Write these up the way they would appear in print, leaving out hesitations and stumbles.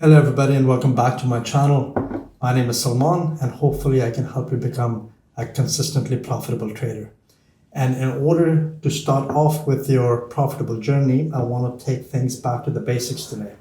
Hello everybody and welcome back to my channel. My name is Salman and hopefully I can help you become a consistently profitable trader. And in order to start off with your profitable journey, I want to take things back to the basics today.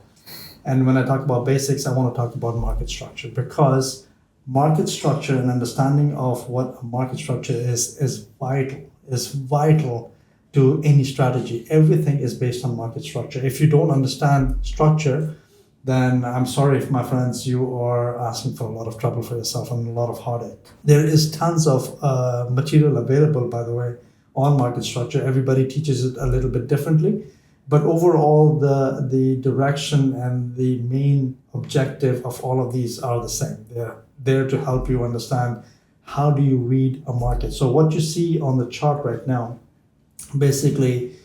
And when I talk about basics, I want to talk about market structure, because market structure and understanding of what a market structure is vital to any strategy. Everything is based on market structure. If you don't understand structure, then I'm sorry, if my friends, you are asking for a lot of trouble for yourself and a lot of heartache. There is tons of material available, by the way, on market structure. Everybody teaches it a little bit differently, but overall, the direction and the main objective of all of these are the same. They're there to help you understand how do you read a market. So what you see on the chart right now, basically,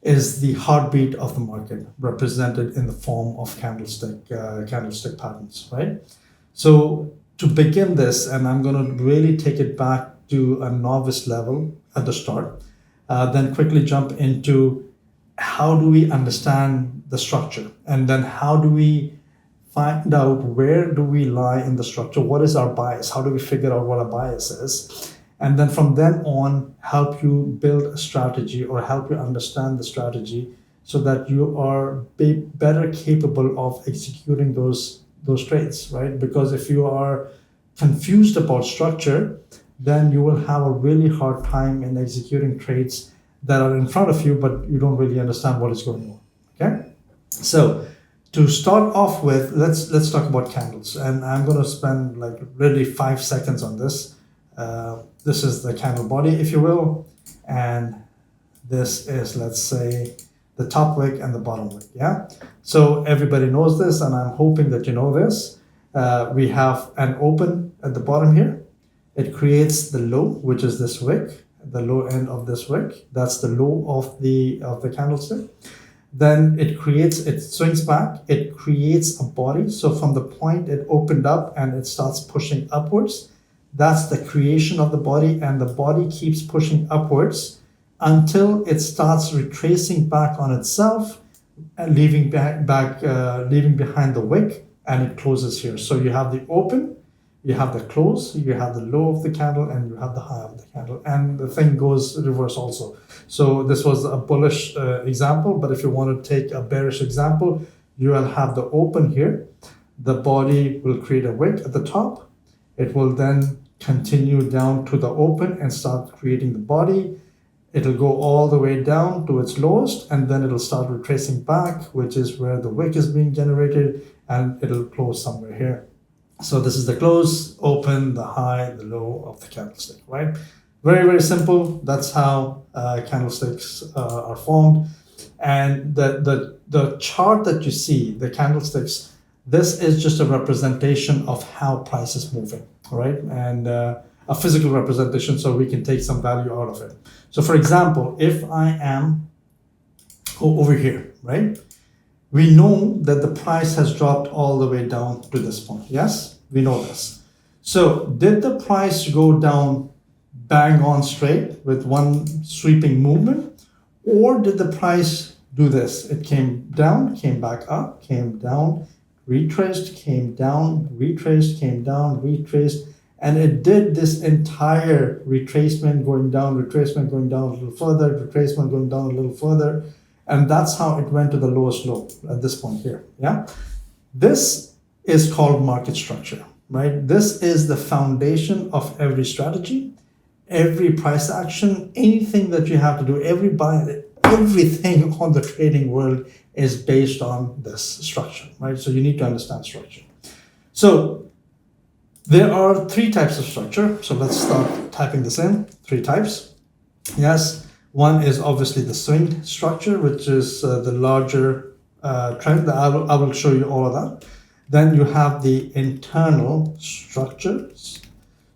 is the heartbeat of the market represented in the form of candlestick patterns, right? So to begin this, and I'm going to really take it back to a novice level at the start, then quickly jump into how do we understand the structure, and then how do we find out where do we lie in the structure, what is our bias, how do we figure out what a bias is, and then from then on, help you build a strategy or help you understand the strategy so that you are better capable of executing those trades, right? Because if you are confused about structure, then you will have a really hard time in executing trades that are in front of you, but you don't really understand what is going on, okay? So to start off with, let's talk about candles. And I'm going to spend like really 5 seconds on this. This is the candle body, if you will, and this is, let's say, the top wick and the bottom wick, yeah? So everybody knows this, and I'm hoping that you know this. We have an open at the bottom here. It creates the low, which is this wick, the low end of this wick. That's the low of the candlestick. Then it swings back, it creates a body. So from the point it opened up and it starts pushing upwards, that's the creation of the body, and the body keeps pushing upwards until it starts retracing back on itself and leaving behind the wick, and it closes here. So you have the open, you have the close, you have the low of the candle, and you have the high of the candle, and the thing goes reverse also. So this was a bullish example, but if you want to take a bearish example, you will have the open here, the body will create a wick at the top, it will then continue down to the open and start creating the body. It'll go all the way down to its lowest, and then it'll start retracing back, which is where the wick is being generated, and it'll close somewhere here. So this is the close, open, the high, the low of the candlestick, right? Very, very simple. That's how candlesticks are formed. And the chart that you see, the candlesticks, this is just a representation of how price is moving, right? And a physical representation, so we can take some value out of it. So for example, if I am over here, right? We know that the price has dropped all the way down to this point. Yes, we know this. So did the price go down bang on straight with one sweeping movement, or did the price do this? It came down, came back up, came down, retraced, came down, retraced, came down, retraced, and it did this entire retracement going down a little further, retracement going down a little further, and that's how it went to the lowest low at this point here, yeah? This is called market structure, right? This is the foundation of every strategy, every price action, anything that you have to do, everything on the trading world is based on this structure, right? So you need to understand structure. So there are 3 types of structure. So let's start typing this in, 3 types. Yes, one is obviously the swing structure, which is the larger trend. I will show you all of that. Then you have the internal structures.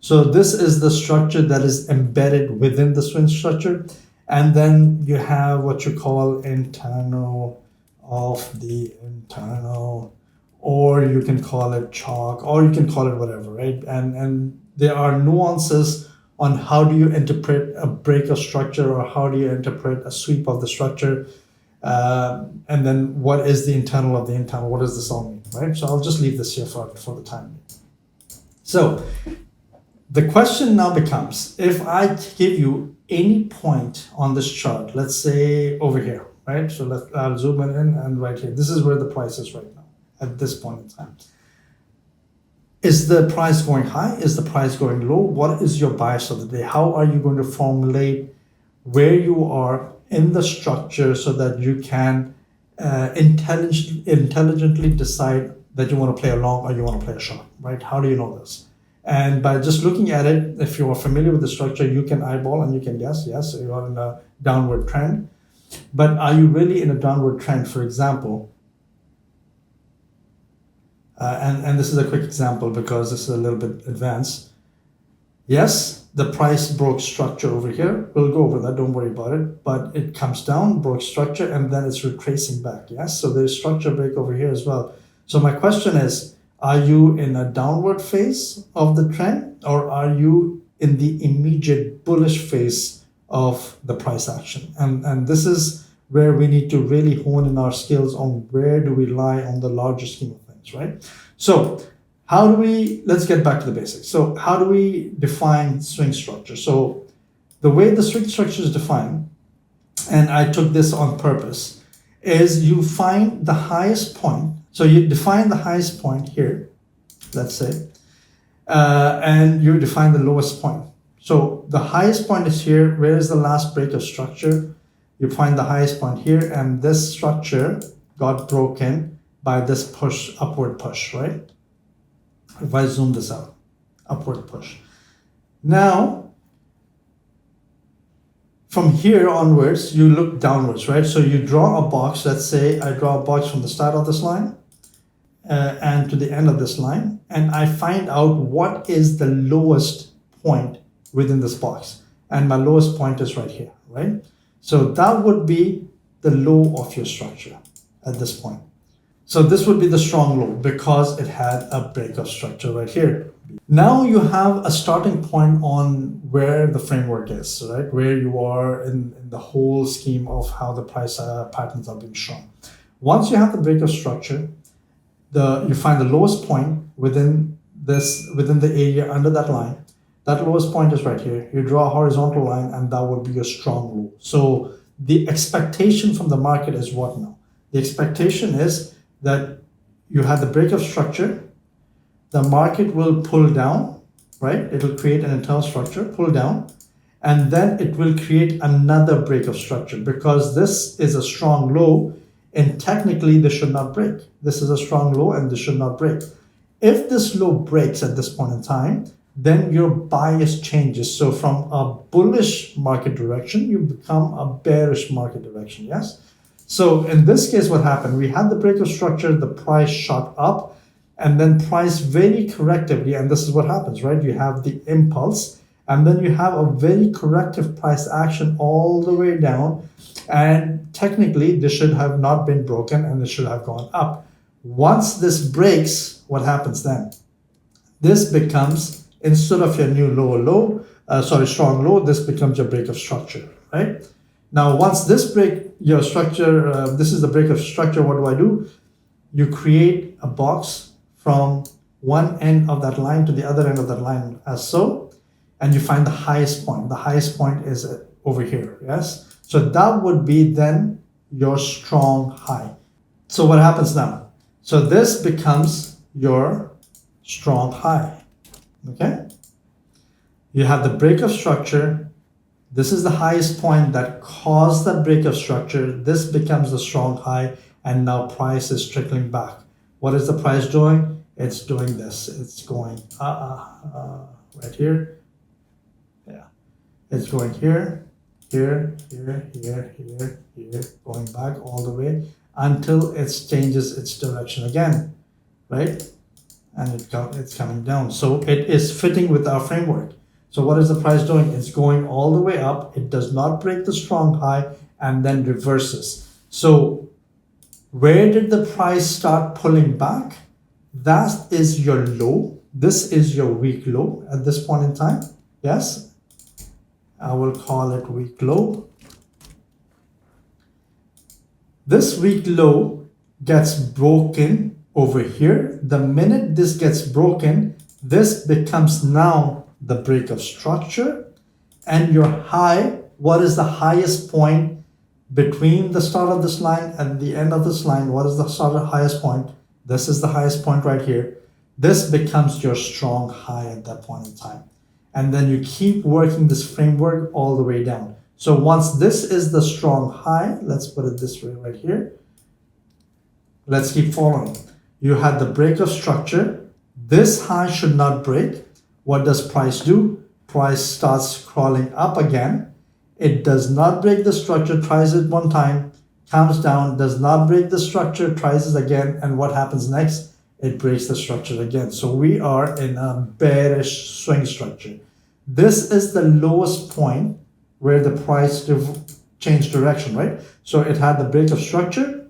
So this is the structure that is embedded within the swing structure. And then you have what you call internal of the internal, or you can call it chalk, or you can call it whatever, right? And there are nuances on how do you interpret a break of structure, or how do you interpret a sweep of the structure. And then what is the internal of the internal? What does this all mean, right? So I'll just leave this here for the time being. So the question now becomes, if I give you any point on this chart, let's say over here, right? So I'll zoom in and right here. This is where the price is right now at this point in time. Is the price going high? Is the price going low? What is your bias of the day? How are you going to formulate where you are in the structure so that you can intelligently decide that you want to play a long or you want to play a short, right? How do you know this? And by just looking at it, if you are familiar with the structure, you can eyeball and you can guess, yes, you are in a downward trend. But are you really in a downward trend? For example, and this is a quick example because this is a little bit advanced. Yes, the price broke structure over here. We'll go over that, don't worry about it. But it comes down, broke structure, and then it's retracing back, yes? So there's structure break over here as well. So my question is, are you in a downward phase of the trend, or are you in the immediate bullish phase of the price action? And this is where we need to really hone in our skills on where do we lie on the larger scheme of things, right? So how do we, let's get back to the basics. So how do we define swing structure? So the way the swing structure is defined, and I took this on purpose, is you find the highest point. So you define the highest point here, let's say, and you define the lowest point. So the highest point is here. Where is the last break of structure? You find the highest point here, and this structure got broken by this push, upward push, right? If I zoom this out, upward push. Now, from here onwards, you look downwards, right? So you draw a box. Let's say I draw a box from the start of this line and to the end of this line, and I find out what is the lowest point within this box. And my lowest point is right here, right? So that would be the low of your structure at this point. So this would be the strong low because it had a break of structure right here. Now you have a starting point on where the framework is, right? Where you are in the whole scheme of how the price patterns are being shown. Once you have the break of structure, you find the lowest point within the area under that line. That lowest point is right here. You draw a horizontal line, and that would be your strong low. So the expectation from the market is what now? The expectation is that you have the break of structure, the market will pull down, right? It will create an internal structure, pull down, and then it will create another break of structure because this is a strong low and technically this should not break. This is a strong low and this should not break. If this low breaks at this point in time, then your bias changes. So from a bullish market direction, you become a bearish market direction, yes? So in this case, what happened? We had the break of structure, the price shot up, and then price very correctively, and this is what happens, right? You have the impulse, and then you have a very corrective price action all the way down, and technically this should have not been broken and it should have gone up. Once this breaks, what happens then? This becomes, instead of your new strong low, this becomes your break of structure, right? Now, once this break your structure, this is the break of structure, what do? You create a box from one end of that line to the other end of that line as so, and you find the highest point. The highest point is over here, yes? So that would be then your strong high. So what happens now? So this becomes your strong high, okay? You have the break of structure. This is the highest point that caused that break of structure. This becomes the strong high, and now price is trickling back. What is the price doing? It's doing this. It's going right here. Yeah, it's going here, here, going back all the way until it changes its direction again, right? And it's coming down. So it is fitting with our framework. So what is the price doing? It's going all the way up. It does not break the strong high and then reverses. So where did the price start pulling back? That is your low. This is your weak low at this point in time. Yes, I will call it weak low. This week low gets broken over here. The minute this gets broken, this becomes now the break of structure, and your high, what is the highest point between the start of this line and the end of this line? What is the highest point? This is the highest point right here. This becomes your strong high at that point in time. And then you keep working this framework all the way down. So once this is the strong high, let's put it this way right here. Let's keep following. You had the break of structure. This high should not break. What does price do? Price starts crawling up again. It does not break the structure, tries it one time, comes down, does not break the structure, tries it again, and what happens next? It breaks the structure again. So we are in a bearish swing structure. This is the lowest point where the price changed direction, right? So it had the break of structure,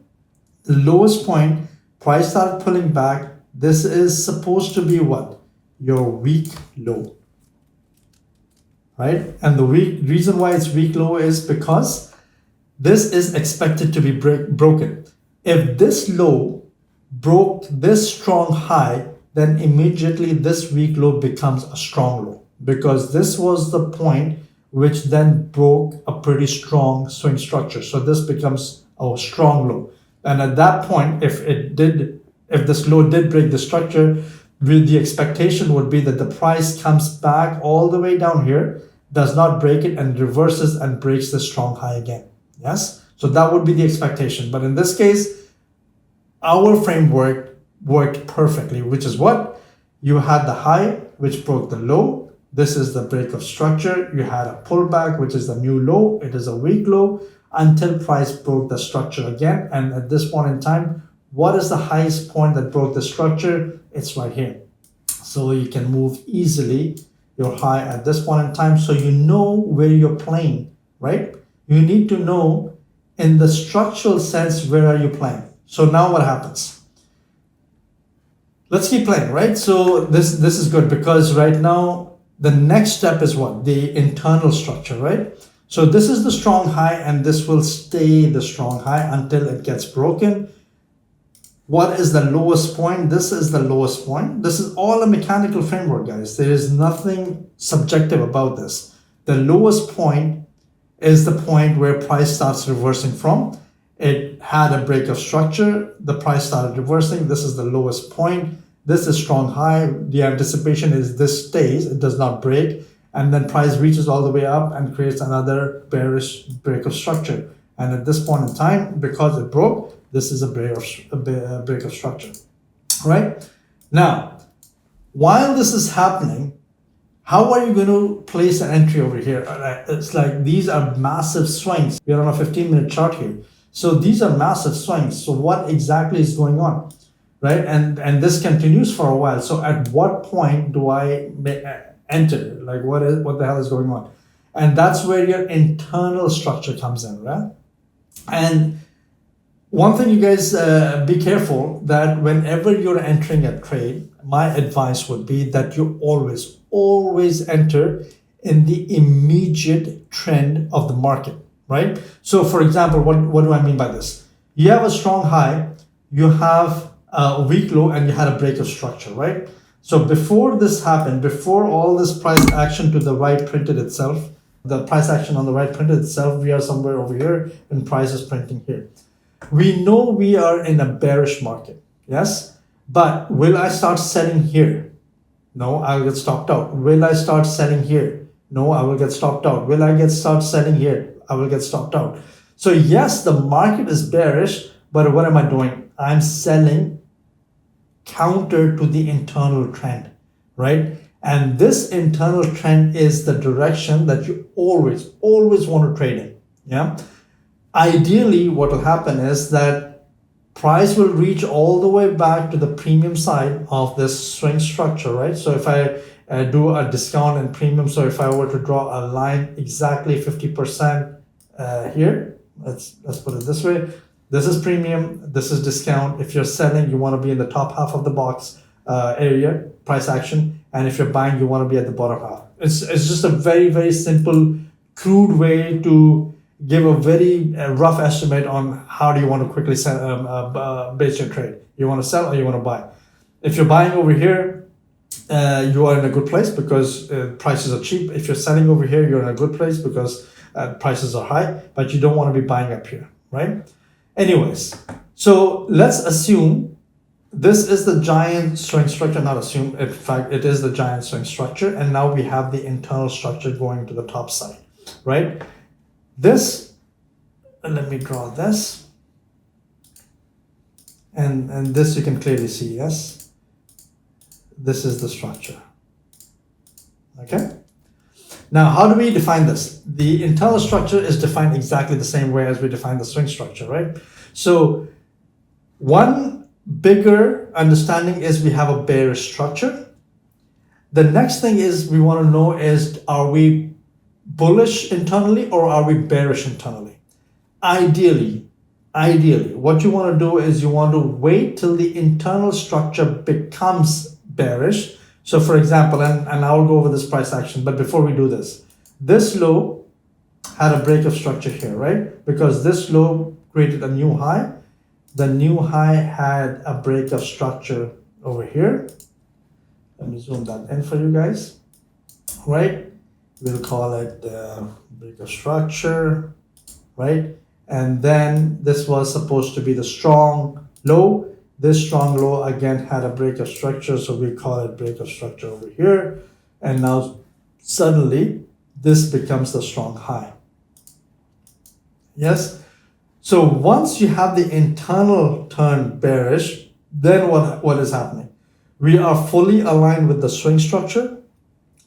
the lowest point, price started pulling back. This is supposed to be what? Your weak low, right? And the reason why it's weak low is because this is expected to be broken. If this low broke this strong high, then immediately this weak low becomes a strong low, because this was the point which then broke a pretty strong swing structure. So this becomes a strong low. And at that point, if this low did break the structure, the expectation would be that the price comes back all the way down here, does not break it, and reverses and breaks the strong high again. Yes? So that would be the expectation. But in this case, our framework worked perfectly, which is what? You had the high, which broke the low. This is the break of structure. You had a pullback, which is the new low. It is a weak low until price broke the structure again. And at this point in time, what is the highest point that broke the structure? It's right here. So you can move easily your high at this point in time. So you know where you're playing, right? You need to know in the structural sense, where are you playing? So now what happens? Let's keep playing, right? So this is good, because right now the next step is what? The internal structure, right? So this is the strong high, and this will stay the strong high until it gets broken. What is the lowest point? This is the lowest point. This is all a mechanical framework, guys. There is nothing subjective about this. The lowest point is the point where price starts reversing from. It had a break of structure. The price started reversing. This is the lowest point. This is strong high. The anticipation is this stays. It does not break. And then price reaches all the way up and creates another bearish break of structure. And at this point in time, because it broke, this is a break of structure, right? Now, while this is happening, how are you going to place an entry over here? It's like these are massive swings. We are on a 15-minute chart here. So these are massive swings. So what exactly is going on, right? And this continues for a while. So at what point do I enter? Like what the hell is going on? And that's where your internal structure comes in, right? And one thing, you guys, be careful that whenever you're entering a trade, my advice would be that you always enter in the immediate trend of the market, right? So for example, what do I mean by this? You have a strong high, you have a weak low, and you had a break of structure, right? So before this happened, before all this price action to the right printed itself, the price action on the right printed itself, we are somewhere over here and price is printing here. We know we are in a bearish market, yes? But will I start selling here? No, I will get stopped out. Will I start selling here? No, I will get stopped out. Will I start selling here? I will get stopped out. So yes, the market is bearish, but what am I doing? I'm selling counter to the internal trend, right? And this internal trend is the direction that you always want to trade in, yeah? Ideally, what will happen is that price will reach all the way back to the premium side of this swing structure, right? So if I do a discount and premium, so if I were to draw a line exactly 50% here, let's put it this way. This is premium, this is discount. If you're selling, you want to be in the top half of the box area, price action. And if you're buying, you want to be at the bottom half. It's just a very, very simple, crude way to give a very rough estimate on how do you want to quickly base your trade. You want to sell or you want to buy. If you're buying over here, you are in a good place because prices are cheap. If you're selling over here, you're in a good place because prices are high, but you don't want to be buying up here, right? Anyways, so let's assume this is the giant swing structure, not assume, in fact, it is the giant swing structure. And now we have the internal structure going to the top side, right? This, let me draw this. And this you can clearly see, yes? This is the structure, okay? Now, how do we define this? The internal structure is defined exactly the same way as we define the swing structure, right? So one bigger understanding is we have a bearish structure. The next thing is we want to know is, are we bullish internally or are we bearish internally? Ideally, what you want to do is you want to wait till the internal structure becomes bearish. So for example, and I'll go over this price action, but before we do this low had a break of structure here, right? Because this low created a new high. The new high had a break of structure over here. Let me zoom that in for you guys, right? We'll call it break of structure, right? And then this was supposed to be the strong low. This strong low again had a break of structure, so we call it break of structure over here. And now suddenly this becomes the strong high. Yes? So once you have the internal turn bearish, then what is happening? We are fully aligned with the swing structure,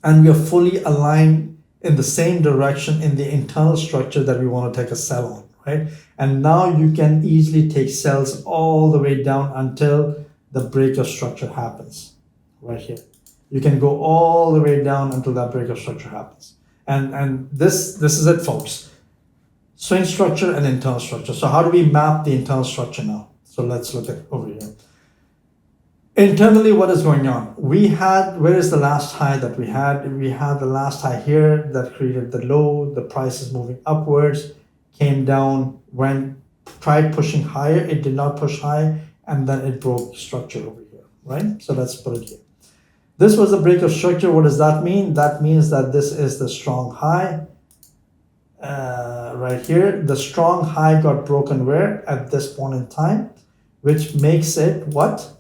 and we are fully aligned in the same direction in the internal structure that we want to take a sell on, right? And now you can easily take sells all the way down until the break of structure happens right here. You can go all the way down until that break of structure happens. And this is it, folks. Swing structure and internal structure. So how do we map the internal structure now? So let's look at over here. Internally, what is going on? We had, where is the last high that we had? We had the last high here that created the low. The price is moving upwards, came down, tried pushing higher. It did not push high, and then it broke structure over here, right? So let's put it here. This was a break of structure. What does that mean? That means that this is the strong high right here. The strong high got broken where? At this point in time, which makes it what?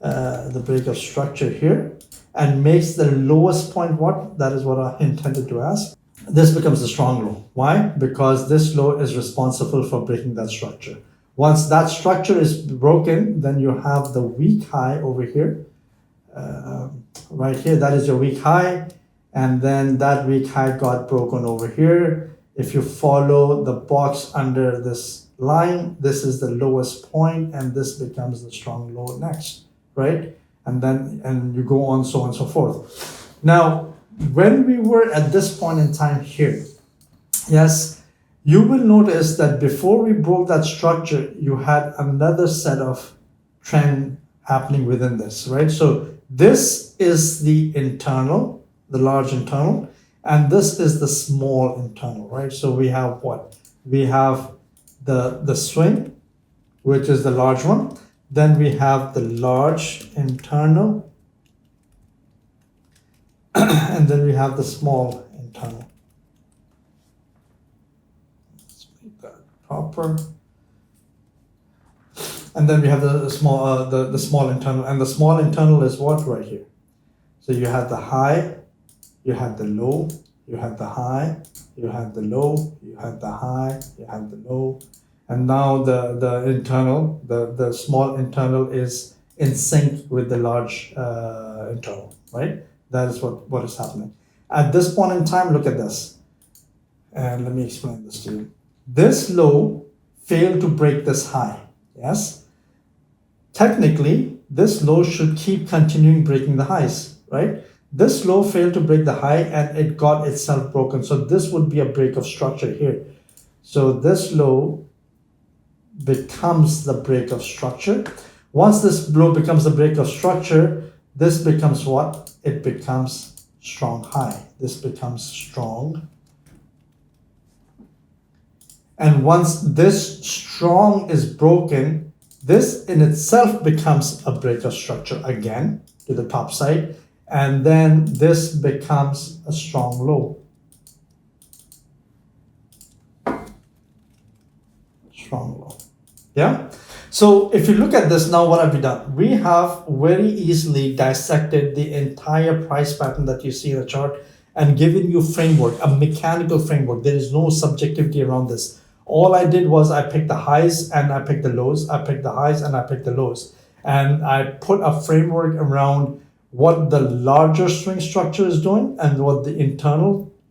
The break of structure here, and makes the lowest point what? That is what I intended to ask. This becomes the strong low. Why? Because this low is responsible for breaking that structure. Once that structure is broken, then you have the weak high over here. Right here, that is your weak high. And then that weak high got broken over here. If you follow the box under this line, this is the lowest point, and this becomes the strong low next, right? And you go on, so on and so forth. Now, when we were at this point in time here, yes, you will notice that before we broke that structure, you had another set of trend happening within this, right? So this is the internal, the large internal, and this is the small internal, right? So we have what? We have the swing, which is the large one. Then we have the large internal, and then we have the small internal. Let's make that proper. And then we have the small internal, and the small internal is what right here? So you had the high, you had the low, you had the high, you had the low, you had the high, you had the low, and now the internal, the small internal is in sync with the large internal, right? That is what is happening. At this point in time, look at this. And let me explain this to you. This low failed to break this high, yes? Technically, this low should keep continuing breaking the highs, right? This low failed to break the high and it got itself broken. So this would be a break of structure here. So this low becomes the break of structure. Once this low becomes the break of structure, this becomes what? It becomes strong high. This becomes strong And once this strong is broken, this in itself becomes a break of structure again to the top side. And then this becomes a strong low. Strong low. Yeah. So if you look at this now, what have we done? We have very easily dissected the entire price pattern that you see in the chart and given you framework, a mechanical framework. There is no subjectivity around this. All I did was I picked the highs and I picked the lows. I picked the highs and I picked the lows. And I put a framework around what the larger swing structure is doing and what the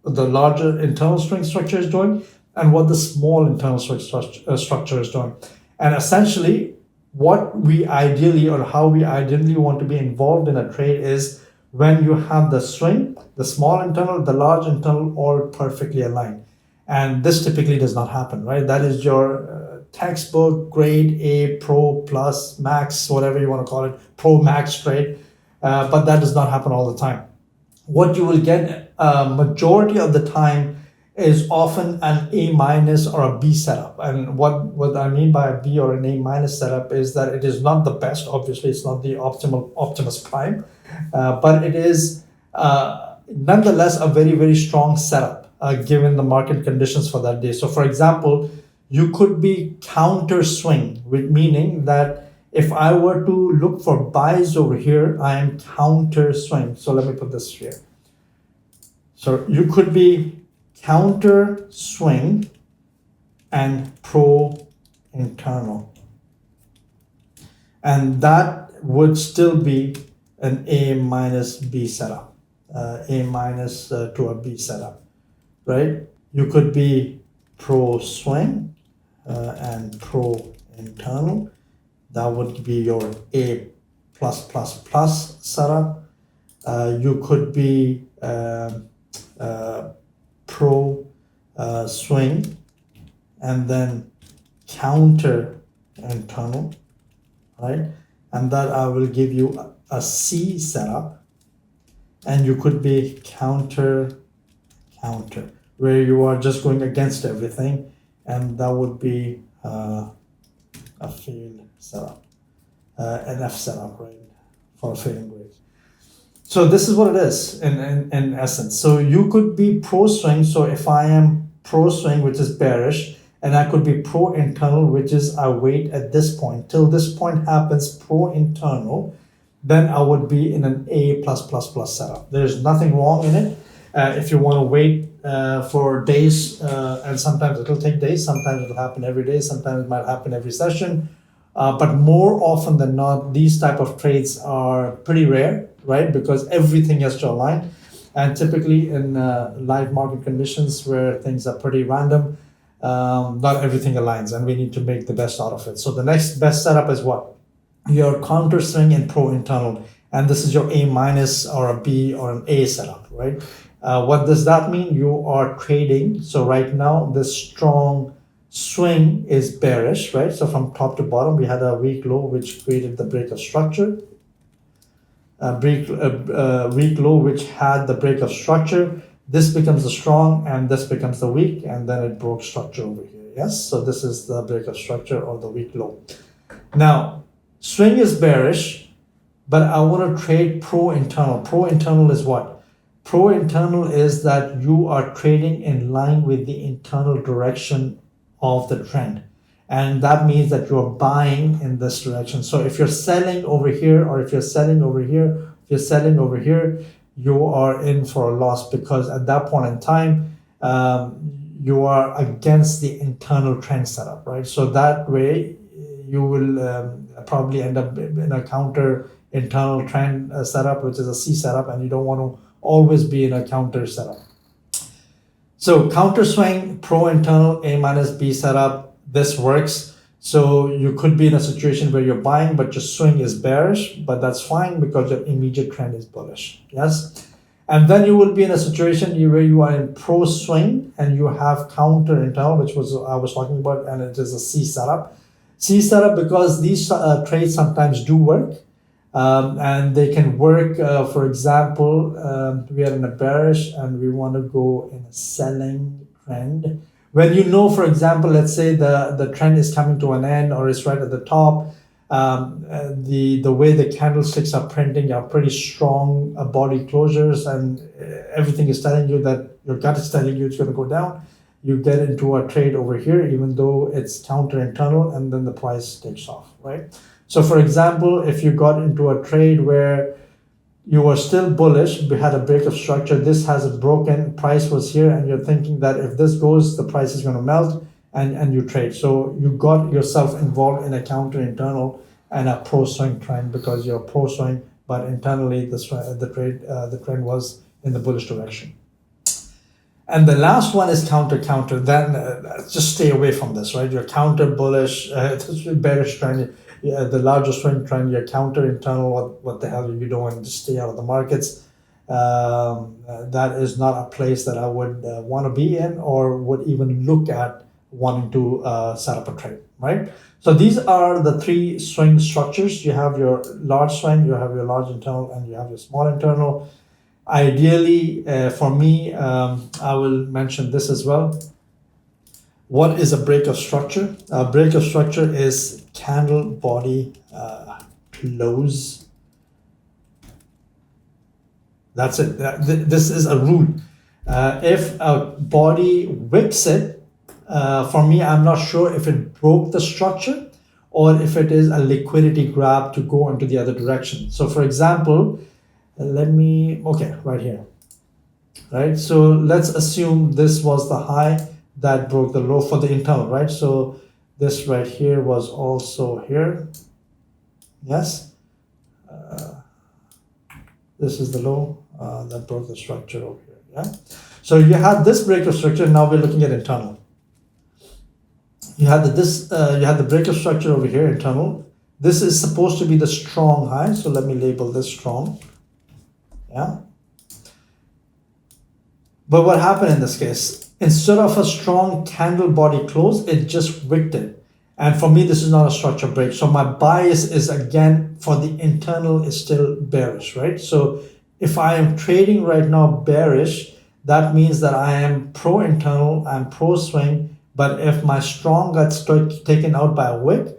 larger internal swing structure is doing and what the small internal swing structure is doing. And essentially, what we ideally or how we ideally want to be involved in a trade is when you have the swing, the small internal, the large internal, all perfectly aligned. And this typically does not happen, right? That is your textbook, grade A, pro, plus, max, whatever you want to call it, pro, max trade. But that does not happen all the time. What you will get majority of the time is often an A minus or a B setup. And what I mean by a B or an A minus setup is that it is not the best. Obviously, it's not the Optimus Prime, but it is nonetheless a very, very strong setup given the market conditions for that day. So for example, you could be counter swing, with meaning that if I were to look for buys over here, I am counter swing. So let me put this here. So you could be counter swing and pro internal, and that would still be an A minus B setup, A minus to a B setup, right? You could be pro swing and pro internal. That would be your A plus plus plus setup. You could be pro swing and then counter internal, right? And that I will give you a C setup. And you could be counter where you are just going against everything, and that would be a failed setup, an F setup, right, for a failing grade. So this is what it is in essence. So you could be pro swing. So if I am pro swing, which is bearish, and I could be pro internal, which is I wait at this point till this point happens pro internal, then I would be in an A plus plus plus setup. There's nothing wrong in it. If you want to wait for days, and sometimes it'll take days, sometimes it'll happen every day, sometimes it might happen every session. But more often than not, these type of trades are pretty rare, right? Because everything has to align. And typically in live market conditions where things are pretty random, not everything aligns, and we need to make the best out of it. So the next best setup is what? Your counter swing and pro internal. And this is your A minus or a B or an A setup, right? What does that mean? You are trading. So right now, the strong swing is bearish, right? So from top to bottom, we had a weak low, which created the break of structure. Weak low, which had the break of structure. This becomes the strong, and this becomes the weak, and then it broke structure over here. Yes, so this is the break of structure or the weak low. Now, swing is bearish, but I want to trade pro internal. Pro internal is what? Pro internal is that you are trading in line with the internal direction of the trend. And that means that you're buying in this direction. So if you're selling over here, or if you're selling over here, if you're selling over here, you are in for a loss, because at that point in time, you are against the internal trend setup, right? So that way you will probably end up in a counter internal trend setup, which is a C setup, and you don't want to always be in a counter setup. So counter swing, pro internal, A minus B setup, this works. So you could be in a situation where you're buying, but your swing is bearish, but that's fine because your immediate trend is bullish. Yes. And then you will be in a situation where you are in pro swing and you have counter internal, which was I was talking about, and it is a C setup. C setup because these trades sometimes do work. And they can work, for example, we are in a bearish and we want to go in a selling trend. When you know, for example, let's say the trend is coming to an end or it's right at the top, the way the candlesticks are printing are pretty strong body closures, and everything is telling you that your gut is telling you it's going to go down. You get into a trade over here, even though it's counter internal, and then the price takes off, right? So for example, if you got into a trade where you were still bullish, we had a break of structure, this has a broken, price was here, and you're thinking that if this goes, the price is going to melt, and you trade. So you got yourself involved in a counter internal and a pro swing trend because you're pro swing, but internally the trend was in the bullish direction. And the last one is counter. Then just stay away from this, right? Your counter bullish, bearish trend, the larger swing trend, your counter internal. What the hell are you doing? Just stay out of the markets. That is not a place that I would want to be in, or would even look at wanting to set up a trade, right? So these are the three swing structures. You have your large swing, you have your large internal, and you have your small internal. Ideally, for me, I will mention this as well. What is a break of structure? A break of structure is candle body close. That's it. This is a rule. If a body wicks it, for me, I'm not sure if it broke the structure or if it is a liquidity grab to go into the other direction. So for example, right here, right? So let's assume this was the high that broke the low for the internal, right? So this right here was also here. Yes. This is the low that broke the structure over here. Yeah. So you had this break of structure. Now we're looking at internal. You had the break of structure over here, internal. This is supposed to be the strong high. So let me label this strong. Yeah. But what happened in this case? Instead of a strong candle body close, it just wicked it. And for me, this is not a structure break. So my bias is, again, for the internal is still bearish, right? So if I am trading right now bearish, that means that I am pro internal, I'm pro swing. But if my strong gets taken out by a wick,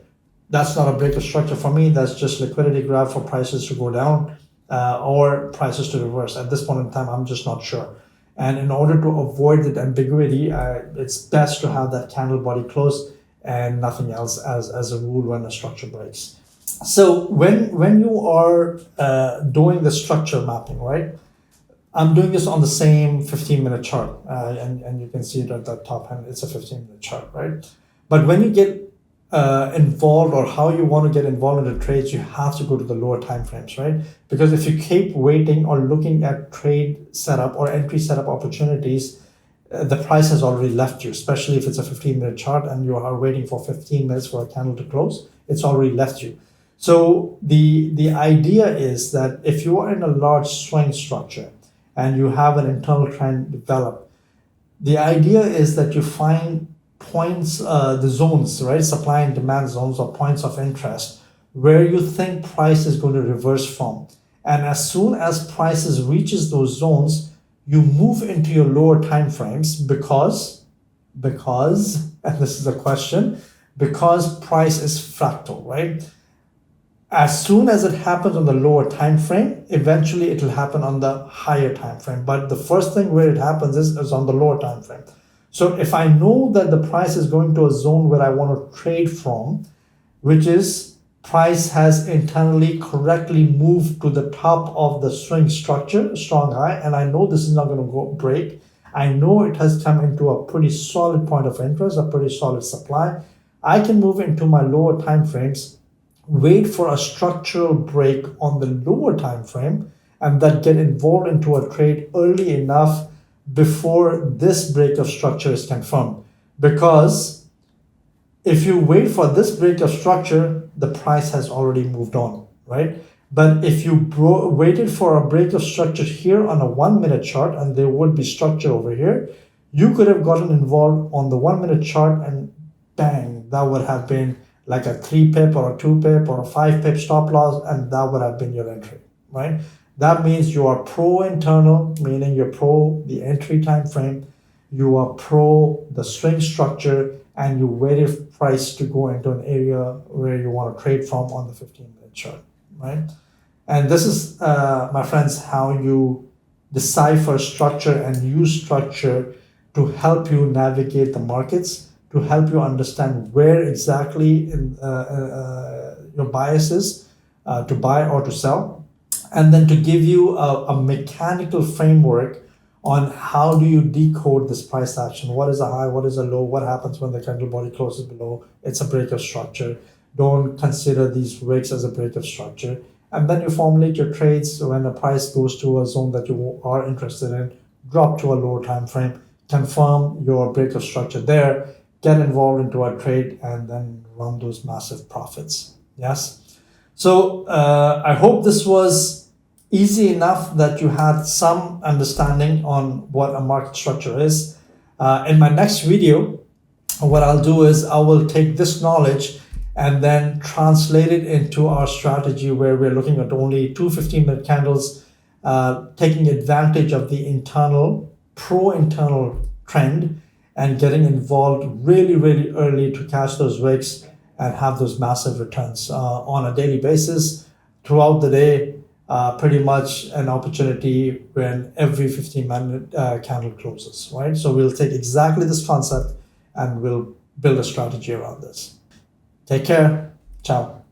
that's not a break of structure for me. That's just liquidity grab for prices to go down. Or prices to reverse. At this point in time, I'm just not sure. And in order to avoid the ambiguity, it's best to have that candle body close and nothing else as a rule when a structure breaks. So when you are doing the structure mapping, right? I'm doing this on the same 15-minute chart, and you can see it at the top, and it's a 15-minute chart, right? But when you get involved, or how you want to get involved in the trades, you have to go to the lower time frames, right? Because if you keep waiting or looking at trade setup or entry setup opportunities, the price has already left you, especially if it's a 15-minute chart and you are waiting for 15 minutes for a candle to close, it's already left you. So the idea is that if you are in a large swing structure and you have an internal trend develop, the idea is that you find points, the zones, right? Supply and demand zones, or points of interest where you think price is going to reverse from. And as soon as prices reaches those zones, you move into your lower time frames because, and this is a question, because price is fractal, right? As soon as it happens on the lower time frame, eventually it will happen on the higher time frame. But the first thing where it happens is on the lower time frame. So if I know that the price is going to a zone where I want to trade from, which is price has internally correctly moved to the top of the swing structure, strong high, and I know this is not going to go break. I know it has come into a pretty solid point of interest, a pretty solid supply. I can move into my lower time frames, wait for a structural break on the lower time frame, and then get involved into a trade early enough before this break of structure is confirmed. Because if you wait for this break of structure, the price has already moved on, right? But if you waited for a break of structure here on a 1-minute chart, and there would be structure over here, you could have gotten involved on the 1-minute chart, and bang, that would have been like a 3-pip or a 2-pip or a 5-pip stop loss, and that would have been your entry, right? That means you are pro internal, meaning you're pro the entry time frame. you are pro the swing structure, and you waited price to go into an area where you want to trade from on the 15-minute chart, right? And this is, my friends, how you decipher structure and use structure to help you navigate the markets, to help you understand where exactly your bias is to buy or to sell, and then to give you a mechanical framework on how do you decode this price action. What is a high, what is a low, what happens when the candle body closes below, it's a break of structure. Don't consider these wicks as a break of structure. And then you formulate your trades when the price goes to a zone that you are interested in, drop to a lower time frame, confirm your break of structure there, get involved into a trade, and then run those massive profits. Yes. So I hope this was easy enough that you had some understanding on what a market structure is. In my next video, what I'll do is I will take this knowledge and then translate it into our strategy, where we're looking at only two 15-minute candles, taking advantage of the pro-internal trend and getting involved really, really early to catch those wicks and have those massive returns on a daily basis throughout the day. Pretty much an opportunity when every 15-minute candle closes, right? So we'll take exactly this concept and we'll build a strategy around this. Take care. Ciao.